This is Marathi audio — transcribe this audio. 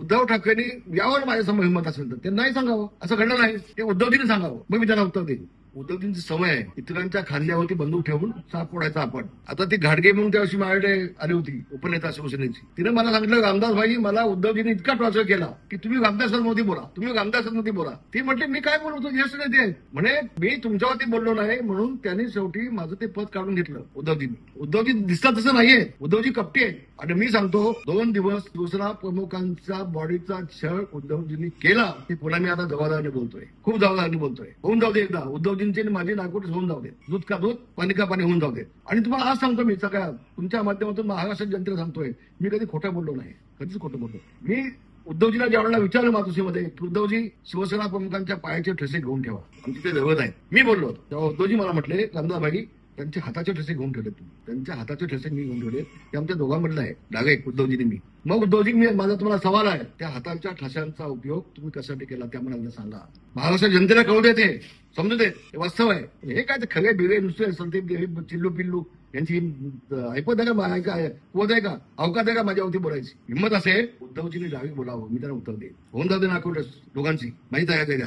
उद्धव ठाकरेंनी यावर माझ्यासमोर हिंमत असेल तर ते नाही सांगावं, असं घडलं नाही, ते उद्धवजींनी सांगावं, मग मी त्यांना उत्तर देईन. उद्धवजींची सवय आहे इतरांच्या खांद्यावरती बंदूक ठेवून साप फोडायचा आपण. आता ती घाडगे म्हणून त्यावर्षी माझ्याकडे आली होती, उपनेता शिवसेनेची. तिने मला सांगितलं, रामदास भाई मला उद्धवजींनी इतका टॉर्चर केला की तुम्ही रामदासांमध्ये बोला, तुम्ही रामदासांमध्ये बोला. ती म्हटली मी काय बोलतो, ज्येष्ठ नेते आहेत म्हणे, मी तुमच्यावरती बोललो नाही. म्हणून त्यांनी शेवटी माझं ते पद काढून घेतलं उद्धवजींनी. उद्धवजी दिसतात तसं नाहीये, उद्धवजी कपटी आहे. आणि मी सांगतो 2 दिवस दुसरा प्रमुखांचा बॉडीचा छळ उद्धवजींनी केला. ते पुन्हा मी आता जबाबदारीने बोलतोय, खूप जबाबदारीने बोलतोय. होऊन जाऊ दे एकदा, उद्धवजींची आणि माझी नागपूर होऊन जाऊ दे, दूध का दूध पाणी का पाणी होऊन जाऊ दे. आणि तुम्हाला आज सांगतो मी सगळ्या तुमच्या माध्यमातून महाराष्ट्र जनतेला सांगतोय, मी कधी खोटं बोललो नाही, कधीच खोटं बोललो मी. उद्धवजीला ज्यावेळेला विचारलं मातोश्रीमध्ये की उद्धवजी शिवसेना प्रमुखांच्या पायाचे ठसे घेऊन ठेवा, आमची ते जवळ आहे, मी बोललो तेव्हा उद्धवजी मला म्हटले, रामदास भाई त्यांचे हाताचे ठसे घेऊन ठेवले, तुम्ही त्यांच्या हाताचे ठसे मी घेऊन ठेवले, ते आमच्या दोघांमधलं आहे डायरेक्ट उद्धवजीने मी. मग उद्धवजी माझा तुम्हाला सवाल आहे, त्या हातांच्या ठशांचा उपयोग तुम्ही कशासाठी केला त्या मला सांगा. महाराष्ट्र जनतेला कळू देते, समजू दे, हे वास्तव आहे. हे काय ते खरे बिरे नुसते संदीप चिल्लू पिल्लू यांची ऐपत आहे का, काय पोत आहे का, अवकाश आहे का माझ्यावरती बोलायची. हिंमत असेल उद्धवजीने डावी बोलावं, मी त्यांना उत्तर देईन. होऊन जाऊ दे नागपूर दोघांची, माहिती आहे